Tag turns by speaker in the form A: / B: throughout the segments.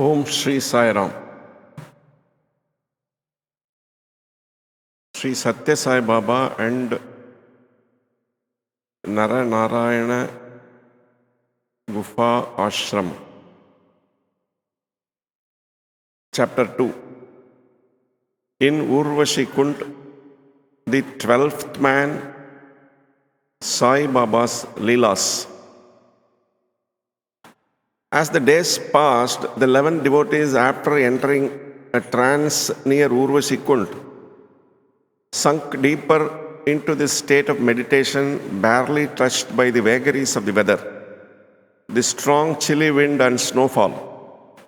A: Om Shri Sai Ram. Sri Satya Sai Baba and Naranarayana Gufa Ashram. Chapter 2. In Urvashi Kund, the 12th man, Sai Baba's Leelas. As the days passed, the 11 devotees, after entering a trance near Urvashi Kund, sunk deeper into this state of meditation, barely touched by the vagaries of the weather, the strong chilly wind and snowfall.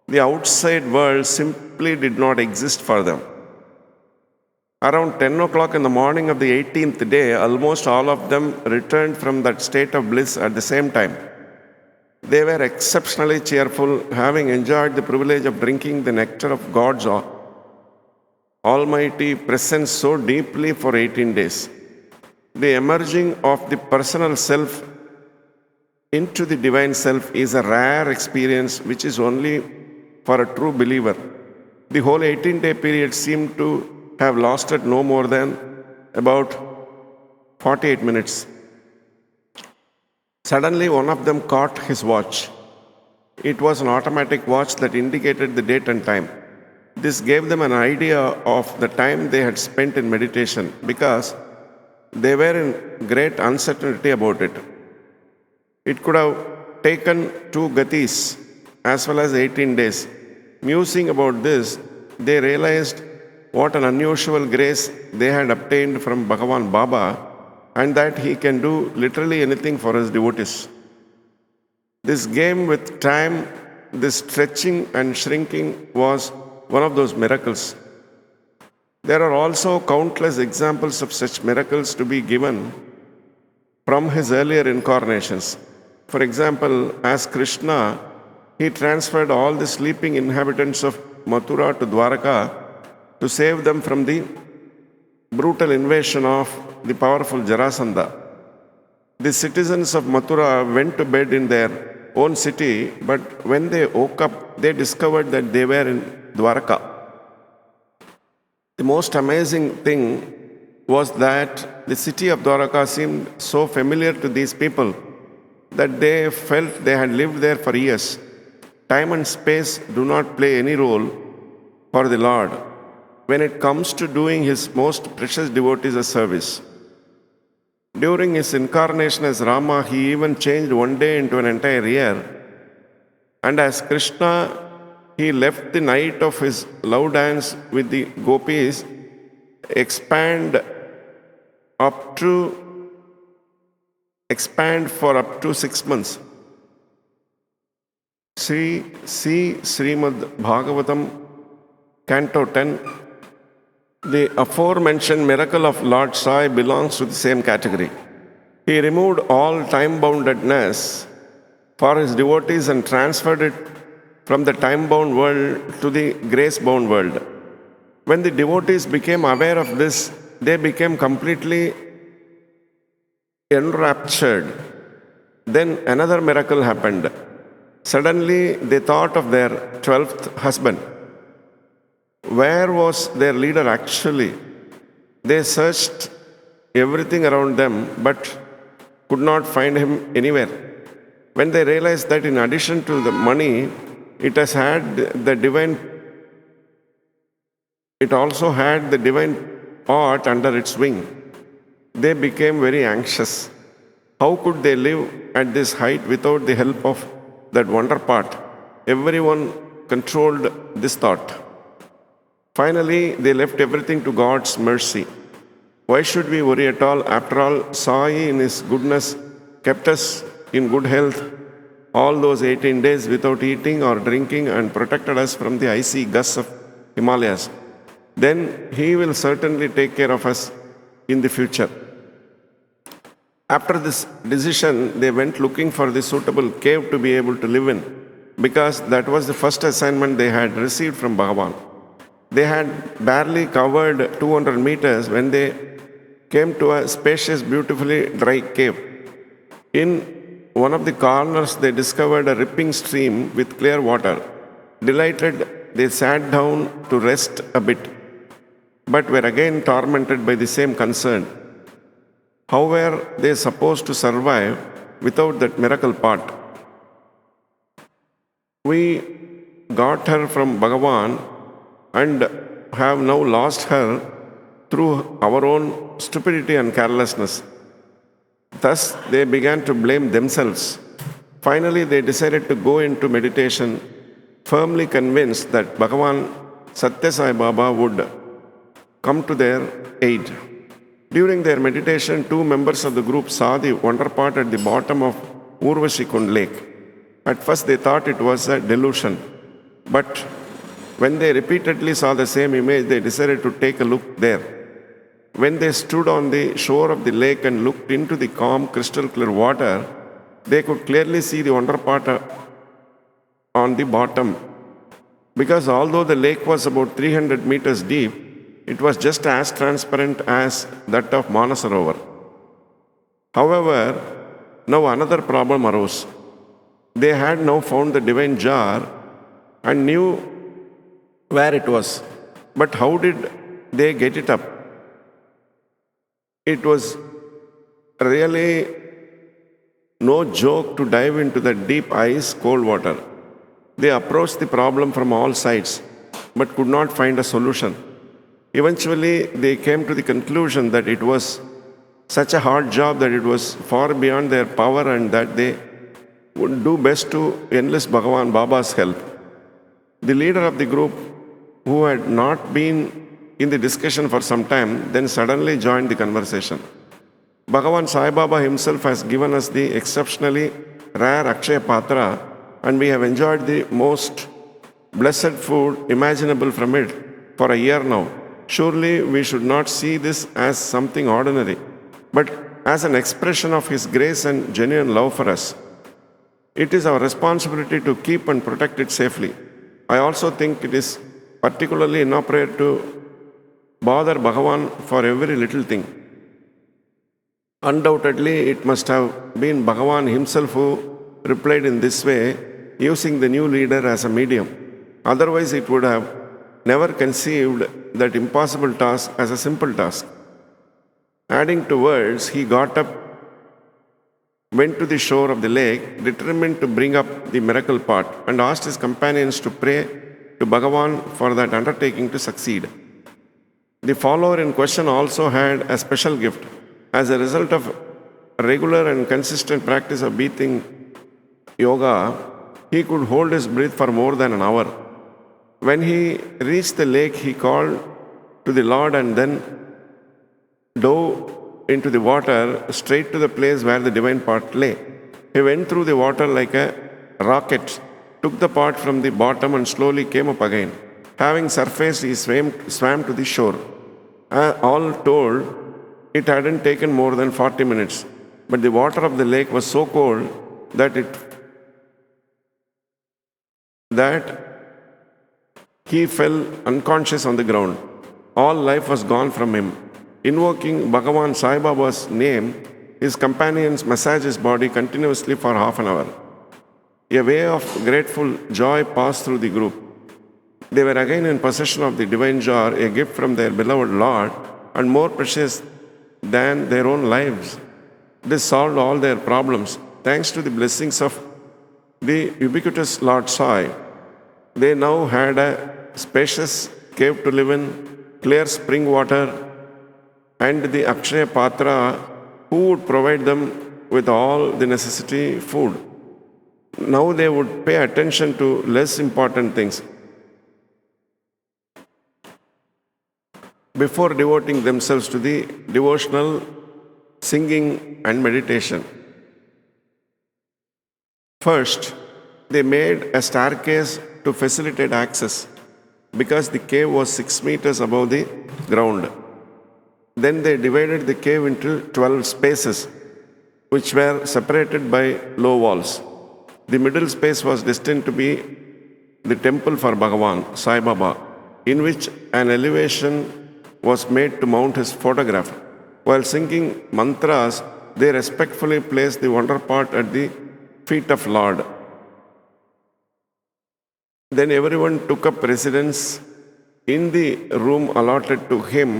A: The outside world simply did not exist for them. Around 10 o'clock in the morning of the 18th day, almost all of them returned from that state of bliss at the same time. They were exceptionally cheerful, having enjoyed the privilege of drinking the nectar of God's almighty presence so deeply for 18 days. The emerging of the personal self into the divine self is a rare experience which is only for a true believer. The whole 18-day period seemed to have lasted no more than about 48 minutes. Suddenly, one of them caught his watch. It was an automatic watch that indicated the date and time. This gave them an idea of the time they had spent in meditation because they were in great uncertainty about it. It could have taken 2 gatis as well as 18 days. Musing about this, they realized what an unusual grace they had obtained from Bhagavan Baba, and that he can do literally anything for his devotees. This game with time, this stretching and shrinking was one of those miracles. There are also countless examples of such miracles to be given from his earlier incarnations. For example, as Krishna, he transferred all the sleeping inhabitants of Mathura to Dwaraka to save them from the brutal invasion of the powerful Jarasandha. The citizens of Mathura went to bed in their own city, but when they woke up, they discovered that they were in Dwaraka. The most amazing thing was that the city of Dwaraka seemed so familiar to these people that they felt they had lived there for years. Time and space do not play any role for the Lord when it comes to doing his most precious devotees a service. During his incarnation as Rama, he even changed one day into an entire year. And as Krishna, he left the night of his love dance with the gopis expand for up to 6 months. See Srimad Bhagavatam, Canto 10. The aforementioned miracle of Lord Sai belongs to the same category. He removed all time-boundedness for his devotees and transferred it from the time-bound world to the grace-bound world. When the devotees became aware of this, they became completely enraptured. Then another miracle happened. Suddenly, they thought of their 12th husband. Where was their leader actually? They searched everything around them but could not find him anywhere. When they realized that in addition to the money, it also had the divine art under its wing, they became very anxious. How could they live at this height without the help of that wonder part? Everyone controlled this thought. Finally, they left everything to God's mercy. Why should we worry at all? After all, Sai in his goodness kept us in good health all those 18 days without eating or drinking and protected us from the icy gusts of Himalayas. Then he will certainly take care of us in the future. After this decision, they went looking for the suitable cave to be able to live in, because that was the first assignment they had received from Bhagavan. They had barely covered 200 meters when they came to a spacious, beautifully dry cave. In one of the corners, they discovered a rippling stream with clear water. Delighted, they sat down to rest a bit, but were again tormented by the same concern. How were they supposed to survive without that miracle pot? We got her from Bhagavan and have now lost her through our own stupidity and carelessness. Thus, they began to blame themselves. Finally, they decided to go into meditation, firmly convinced that Bhagavan Satya Sai Baba would come to their aid. During their meditation, two members of the group saw the wonder pot at the bottom of Urvashi Kund lake. At first, they thought it was a delusion, but when they repeatedly saw the same image, they decided to take a look there. When they stood on the shore of the lake and looked into the calm, crystal clear water, they could clearly see the wonder pot on the bottom. Because although the lake was about 300 meters deep, it was just as transparent as that of Manasarovar. However, now another problem arose. They had now found the divine jar and knew where it was. But how did they get it up? It was really no joke to dive into the deep ice cold water. They approached the problem from all sides, but could not find a solution. Eventually, they came to the conclusion that it was such a hard job that it was far beyond their power and that they would do best to enlist Bhagavan Baba's help. The leader of the group, who had not been in the discussion for some time, then suddenly joined the conversation. Bhagavan Sai Baba himself has given us the exceptionally rare Akshaya Patra, and we have enjoyed the most blessed food imaginable from it for a year now. Surely we should not see this as something ordinary, but as an expression of His grace and genuine love for us. It is our responsibility to keep and protect it safely. I also think it is particularly inappropriate to bother Bhagavan for every little thing. Undoubtedly, it must have been Bhagavan himself who replied in this way, using the new leader as a medium. Otherwise, it would have never conceived that impossible task as a simple task. Adding to words, he got up, went to the shore of the lake, determined to bring up the miracle pot, and asked his companions to pray to Bhagavan for that undertaking to succeed. The follower in question also had a special gift. As a result of regular and consistent practice of breathing yoga, he could hold his breath for more than an hour. When he reached the lake, he called to the Lord and then dove into the water straight to the place where the divine pot lay. He went through the water like a rocket, took the pot from the bottom and slowly came up again. Having surfaced, he swam to the shore. All told, it hadn't taken more than 40 minutes, but the water of the lake was so cold that he fell unconscious on the ground. All life was gone from him. Invoking Bhagavan Sai Baba's name, his companions massaged his body continuously for half an hour. A wave of grateful joy passed through the group. They were again in possession of the divine jar, a gift from their beloved Lord, and more precious than their own lives. This solved all their problems. Thanks to the blessings of the ubiquitous Lord Sai, they now had a spacious cave to live in, clear spring water, and the Akshaya Patra, who would provide them with all the necessary food. Now they would pay attention to less important things before devoting themselves to the devotional singing and meditation. First, they made a staircase to facilitate access because the cave was 6 meters above the ground. Then they divided the cave into 12 spaces, which were separated by low walls. The middle space was destined to be the temple for Bhagavan, Sai Baba, in which an elevation was made to mount his photograph. While singing mantras, they respectfully placed the wonder pot at the feet of Lord. Then everyone took up residence in the room allotted to him,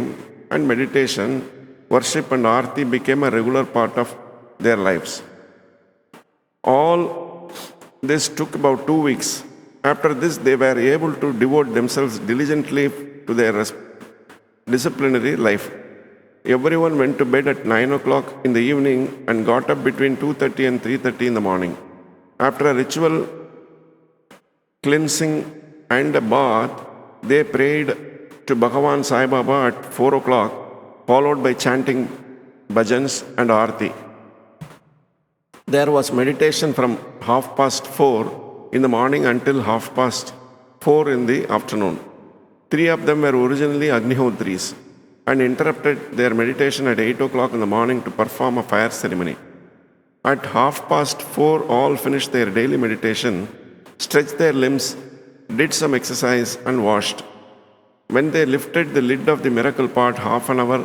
A: and meditation, worship, and arti became a regular part of their lives. All this took about 2 weeks. After this, they were able to devote themselves diligently to their disciplinary life. Everyone went to bed at 9 o'clock in the evening and got up between 2:30 and 3:30 in the morning. After a ritual cleansing and a bath, they prayed to Bhagavan Sai Baba at 4 o'clock, followed by chanting bhajans and arti. There was meditation from 4:30 in the morning until 4:30 in the afternoon. 3 of them were originally Agnihotris and interrupted their meditation at 8 o'clock in the morning to perform a fire ceremony. At 4:30, all finished their daily meditation, stretched their limbs, did some exercise, and washed. When they lifted the lid of the miracle pot half an hour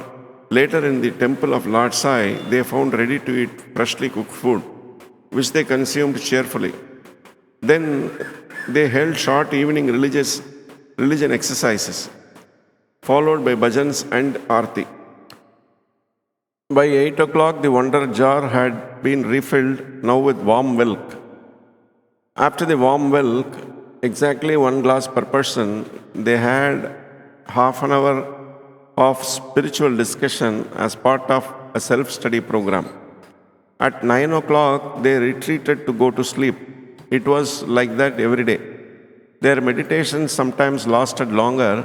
A: later in the temple of Lord Sai, they found ready to eat freshly cooked food, which they consumed cheerfully. Then they held short evening religion exercises, followed by bhajans and arti. By 8 o'clock, the wonder jar had been refilled, now with warm milk. After the warm milk, exactly 1 glass per person, they had half an hour of spiritual discussion as part of a self-study program. At 9 o'clock, they retreated to go to sleep. It was like that every day. Their meditations sometimes lasted longer,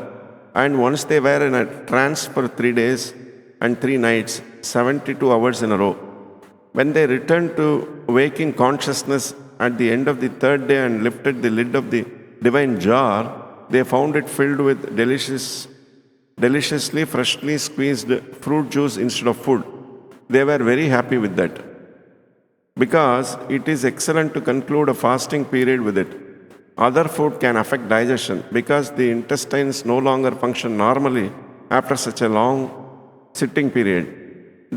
A: and once they were in a trance for 3 days and 3 nights, 72 hours in a row. When they returned to waking consciousness at the end of the 3rd day and lifted the lid of the divine jar, they found it filled with deliciously freshly squeezed fruit juice instead of food. They were very happy with that, because it is excellent to conclude a fasting period with it. Other food can affect digestion because the intestines no longer function normally after such a long sitting period.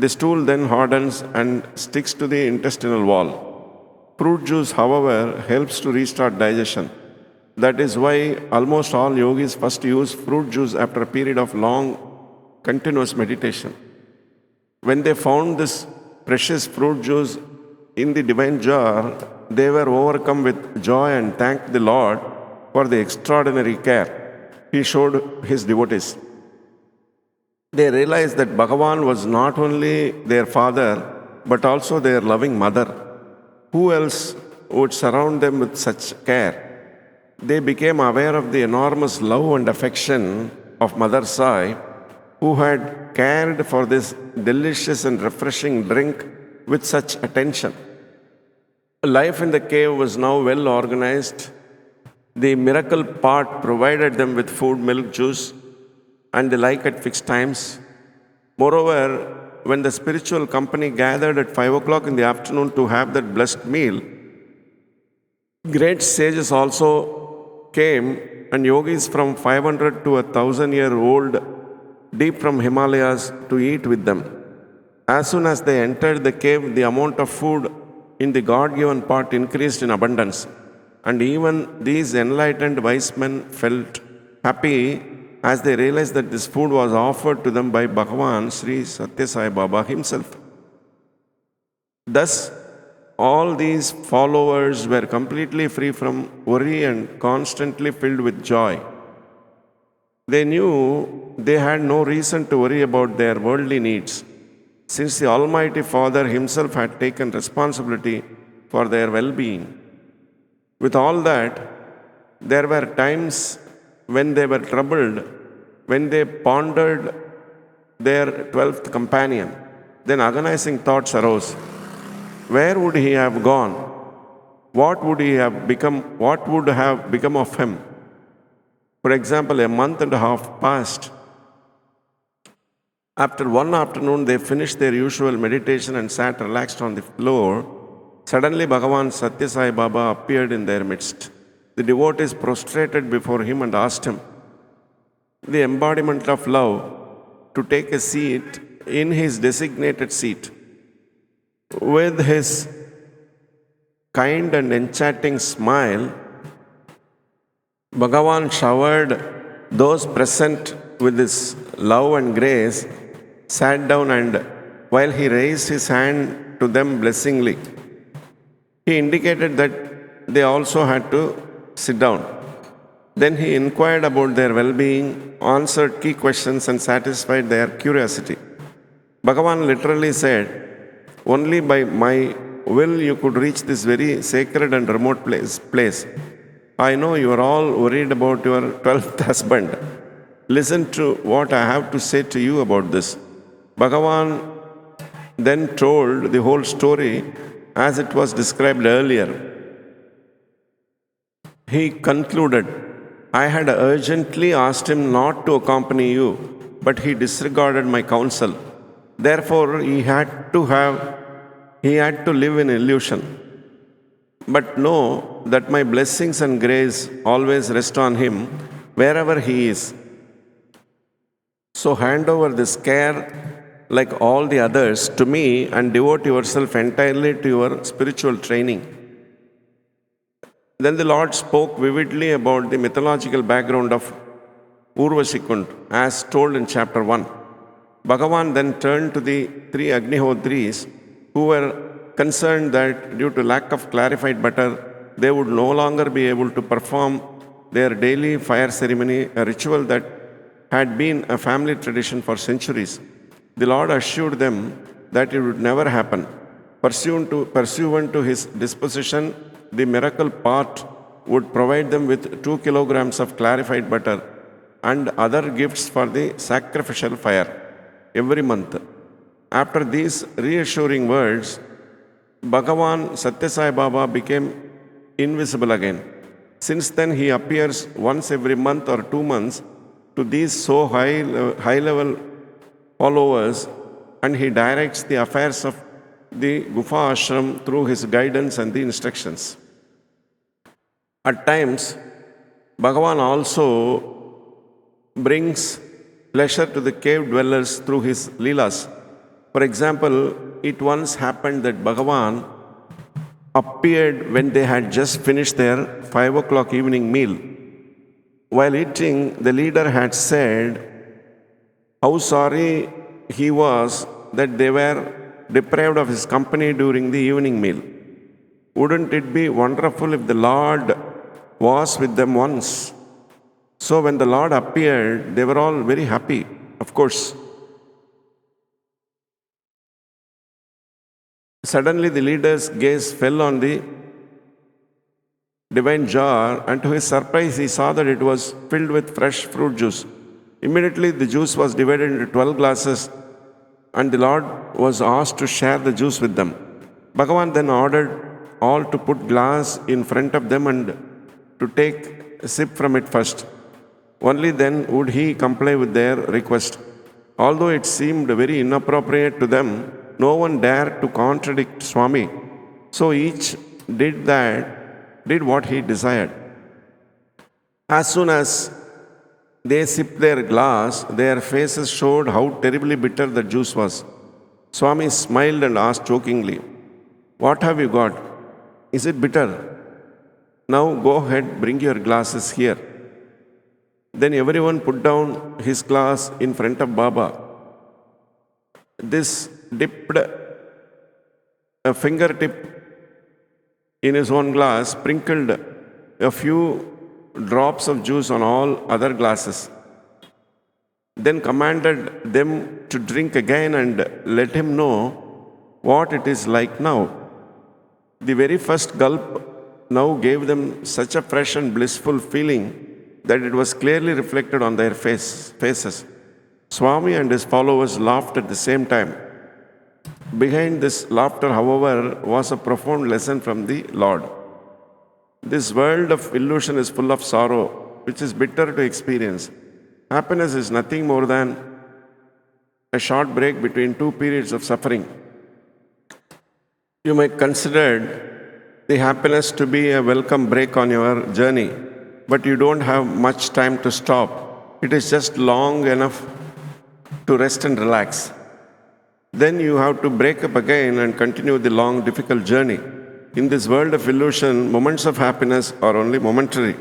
A: The stool then hardens and sticks to the intestinal wall. Fruit juice, however, helps to restart digestion. That is why almost all yogis first use fruit juice after a period of long, continuous meditation. When they found this precious fruit juice in the divine jar, they were overcome with joy and thanked the Lord for the extraordinary care He showed His devotees. They realized that Bhagavan was not only their father, but also their loving mother. Who else would surround them with such care? They became aware of the enormous love and affection of Mother Sai, who had cared for this delicious and refreshing drink with such attention. Life in the cave was now well organized. The miracle pot provided them with food, milk, juice, and the like at fixed times. Moreover, when the spiritual company gathered at 5 o'clock in the afternoon to have that blessed meal, great sages also came, and yogis from 500 to 1,000-year-old deep from Himalayas to eat with them. As soon as they entered the cave, the amount of food in the God-given pot increased in abundance, and even these enlightened wise men felt happy as they realized that this food was offered to them by Bhagavan Sri Satya Sai Baba himself. Thus, all these followers were completely free from worry and constantly filled with joy. They knew they had no reason to worry about their worldly needs, since the Almighty Father Himself had taken responsibility for their well-being. With all that, there were times when they were troubled, when they pondered their 12th companion. Then agonizing thoughts arose. Where would he have gone? What would have become of him? For example, a month and a half passed. After one afternoon, they finished their usual meditation and sat relaxed on the floor. Suddenly, Bhagavan Satya Sai Baba appeared in their midst. The devotees prostrated before him and asked him, the embodiment of love, to take a seat in his designated seat. With his kind and enchanting smile, Bhagavan showered those present with his love and grace, sat down, and while he raised his hand to them blessingly, he indicated that they also had to sit down. Then he inquired about their well being, answered key questions, and satisfied their curiosity. Bhagavan literally said, "Only by my will you could reach this very sacred and remote place. I know you are all worried about your 12th husband. Listen to what I have to say to you about this." Bhagavan then told the whole story as it was described earlier. He concluded, "I had urgently asked him not to accompany you, but he disregarded my counsel. Therefore, he had to live in illusion. But know that my blessings and grace always rest on him wherever he is. So hand over this care like all the others to me and devote yourself entirely to your spiritual training." Then the Lord spoke vividly about the mythological background of Urvashi Kund, as told in chapter 1. Bhagavan then turned to the three Agnihotris who were concerned that due to lack of clarified butter, they would no longer be able to perform their daily fire ceremony, a ritual that had been a family tradition for centuries. The Lord assured them that it would never happen. Pursuant to his disposition, the miracle pot would provide them with 2 kilograms of clarified butter and other gifts for the sacrificial fire every month. After these reassuring words, Bhagavan Satyasai Baba became invisible again. Since then, he appears once every month or 2 months to these so high level followers, and he directs the affairs of the Gufa Ashram through his guidance and the instructions. At times, Bhagavan also brings pleasure to the cave dwellers through his Leelas. For example, it once happened that Bhagavan appeared when they had just finished their 5 o'clock evening meal. While eating, the leader had said how sorry he was that they were deprived of his company during the evening meal. Wouldn't it be wonderful if the Lord was with them once? So when the Lord appeared, they were all very happy, of course. Suddenly the leader's gaze fell on the divine jar, and to his surprise he saw that it was filled with fresh fruit juice. Immediately the juice was divided into 12 glasses, and the Lord was asked to share the juice with them. Bhagavan then ordered all to put glass in front of them and to take a sip from it first. Only then would he comply with their request. Although it seemed very inappropriate to them, no one dared to contradict Swami. So each did what he desired. As soon as they sipped their glass, their faces showed how terribly bitter the juice was. Swami smiled and asked jokingly, "What have you got? Is it bitter? Now go ahead, bring your glasses here." Then everyone put down his glass in front of Baba. This dipped a fingertip in his own glass, sprinkled a few drops of juice on all other glasses, then commanded them to drink again and let him know what it is like now. The very first gulp now gave them such a fresh and blissful feeling that it was clearly reflected on their faces. Swami and his followers laughed at the same time. Behind this laughter, however, was a profound lesson from the Lord. This world of illusion is full of sorrow, which is bitter to experience. Happiness is nothing more than a short break between two periods of suffering. You may consider the happiness to be a welcome break on your journey, but you don't have much time to stop. It is just long enough to rest and relax. Then you have to break up again and continue the long, difficult journey. In this world of illusion, moments of happiness are only momentary.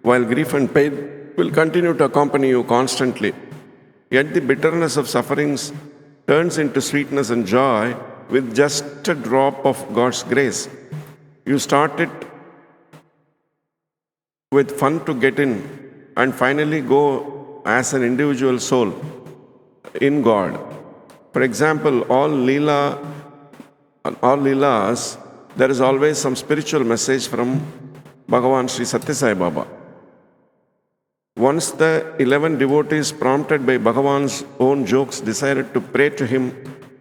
A: while grief and pain will continue to accompany you constantly. Yet the bitterness of sufferings turns into sweetness and joy with just a drop of God's grace. You start it with fun to get in and finally go as an individual soul in God. For example, all Leelas, there is always some spiritual message from Bhagavan Sri Satya Sai Baba. Once the 11 devotees, prompted by Bhagavan's own jokes, decided to pray to him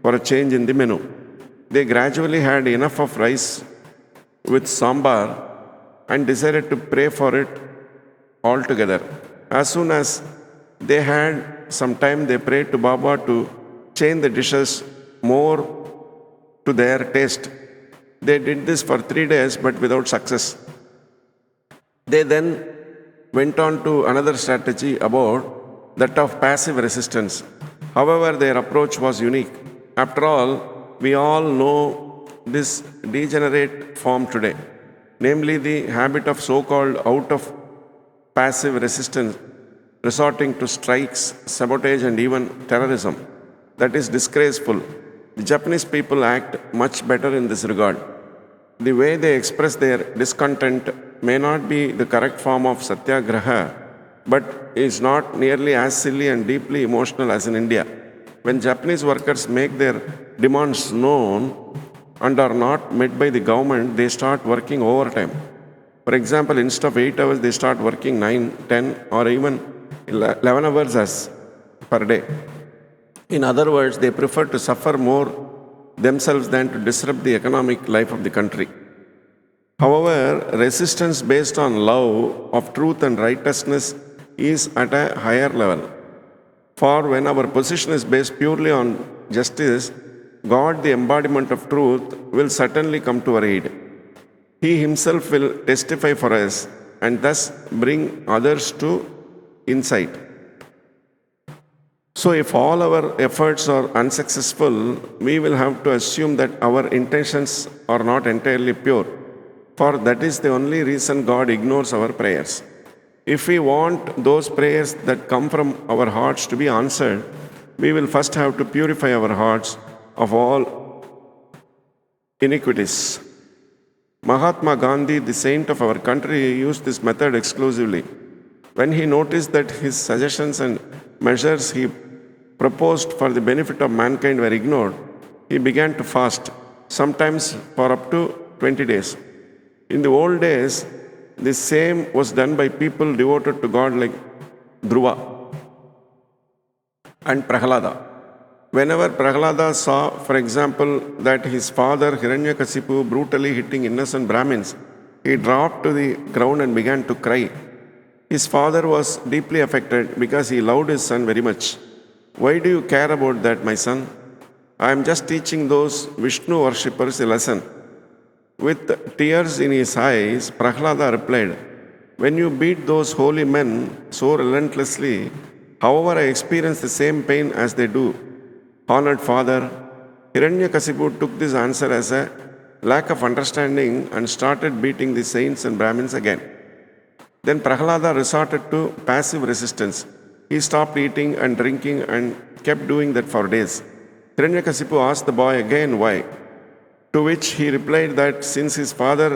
A: for a change in the menu. They gradually had enough of rice with sambar and decided to pray for it all together. As soon as they had some time, they prayed to Baba to change the dishes more to their taste. They did this for 3 days but without success. They then went on to another strategy about that of passive resistance. However, their approach was unique. After all, we all know this degenerate form today, namely the habit of so-called out of passive resistance, resorting to strikes, sabotage, and even terrorism. That is disgraceful. The Japanese people act much better in this regard. The way they express their discontent may not be the correct form of satyagraha, but is not nearly as silly and deeply emotional as in India. When Japanese workers make their demands known and are not met by the government, they start working overtime. For example, instead of 8 hours, they start working 9, 10, or even 11 hours per day. In other words, they prefer to suffer more themselves than to disrupt the economic life of the country. However, resistance based on love of truth and righteousness is at a higher level. For when our position is based purely on justice, God, the embodiment of truth, will certainly come to our aid. He himself will testify for us and thus bring others to insight. So if all our efforts are unsuccessful, we will have to assume that our intentions are not entirely pure, for that is the only reason God ignores our prayers. If we want those prayers that come from our hearts to be answered, we will first have to purify our hearts of all iniquities. Mahatma Gandhi, the saint of our country, used this method exclusively. When he noticed that his suggestions and measures he proposed for the benefit of mankind were ignored, he began to fast, sometimes for up to 20 days. In the old days, the same was done by people devoted to God like Dhruva and Prahlada. Whenever Prahlada saw, for example, that his father Hiranyakasipu brutally hitting innocent Brahmins, he dropped to the ground and began to cry. His father was deeply affected because he loved his son very much. Why do you care about that, my son? I am just teaching those Vishnu worshippers a lesson. With tears in his eyes, Prahlada replied, when you beat those holy men so relentlessly, however, I experience the same pain as they do. Honored father, Hiranyakasipu took this answer as a lack of understanding and started beating the saints and Brahmins again. Then Prahlada resorted to passive resistance. He stopped eating and drinking and kept doing that for days. Hiranyakasipu asked the boy again why, to which he replied that since his father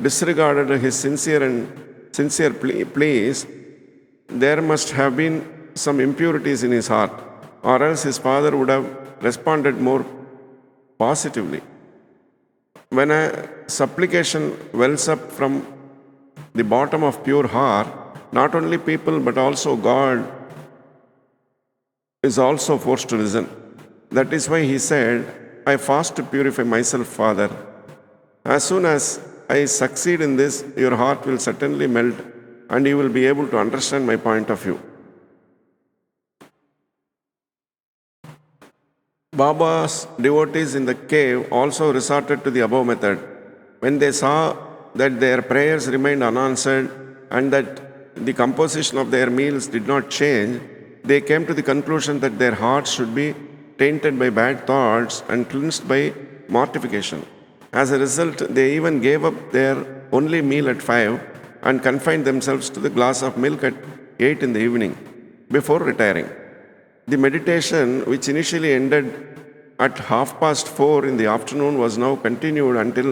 A: disregarded his sincere pleas, there must have been some impurities in his heart, or else his father would have responded more positively. When a supplication wells up from the bottom of pure heart, not only people but also God is also forced to listen. That is why he said, I fast to purify myself, Father. As soon as I succeed in this, your heart will certainly melt and you will be able to understand my point of view. Baba's devotees in the cave also resorted to the above method. When they saw that their prayers remained unanswered and that the composition of their meals did not change, they came to the conclusion that their hearts should be tainted by bad thoughts and cleansed by mortification. As a result, they even gave up their only meal at 5 and confined themselves to the glass of milk at 8 in the evening before retiring. The meditation, which initially ended at 4:30 in the afternoon, was now continued until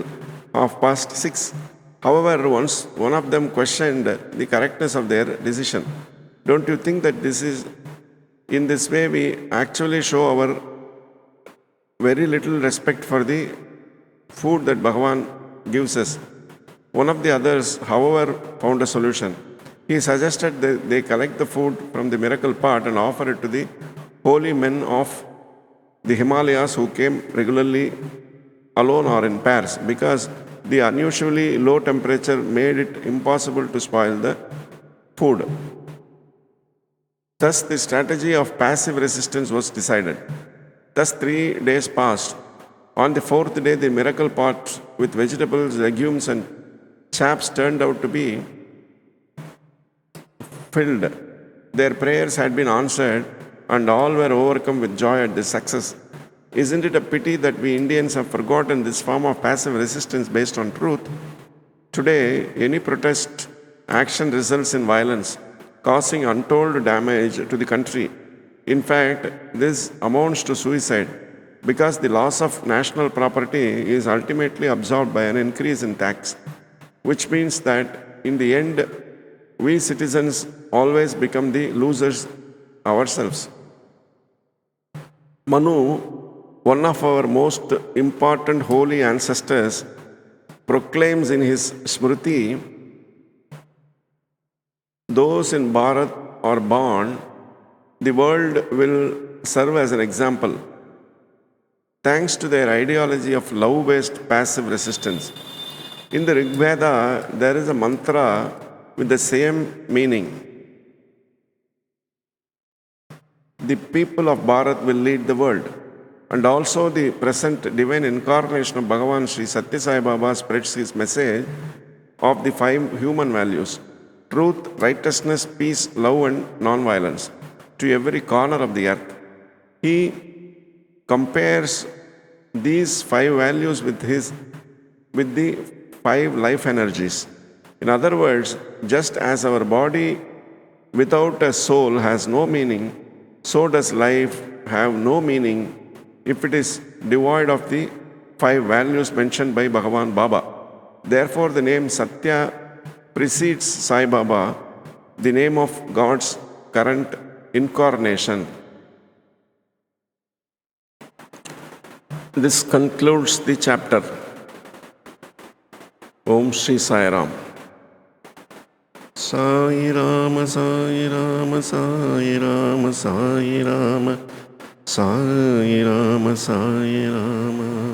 A: 6:30. However, once one of them questioned the correctness of their decision. Don't you think that in this way we actually show our very little respect for the food that Bhagavan gives us? One of the others, however, found a solution. He suggested that they collect the food from the miracle pot and offer it to the holy men of the Himalayas who came regularly alone or in pairs, because the unusually low temperature made it impossible to spoil the food. Thus, the strategy of passive resistance was decided. Thus, 3 days passed. On the 4th day, the miracle pot with vegetables, legumes, and chaps turned out to be filled. Their prayers had been answered, and all were overcome with joy at this success. Isn't it a pity that we Indians have forgotten this form of passive resistance based on truth? Today, any protest action results in violence, causing untold damage to the country. In fact, this amounts to suicide, because the loss of national property is ultimately absorbed by an increase in tax, which means that in the end, we citizens always become the losers ourselves. Manu, one of our most important holy ancestors, proclaims in his Smriti, those in Bharat are born, the world will serve as an example. Thanks to their ideology of love-based passive resistance. In the Rig Veda, there is a mantra with the same meaning. The people of Bharat will lead the world. And also the present divine incarnation of Bhagavan Sri Satya Sai Baba spreads his message of the 5 human values: truth, righteousness, peace, love, and non-violence to every corner of the earth. He compares these 5 values with the 5 life energies. In other words, just as our body without a soul has no meaning, so does life have no meaning if it is devoid of the 5 values mentioned by Bhagavan Baba. Therefore, the name Satya precedes Sai Baba, the name of God's current incarnation. This concludes the chapter. Om Shri Sai Ram. Sai Rama, Sai Rama, Sai Rama, Sai Rama, Sai Rama, Sai Rama.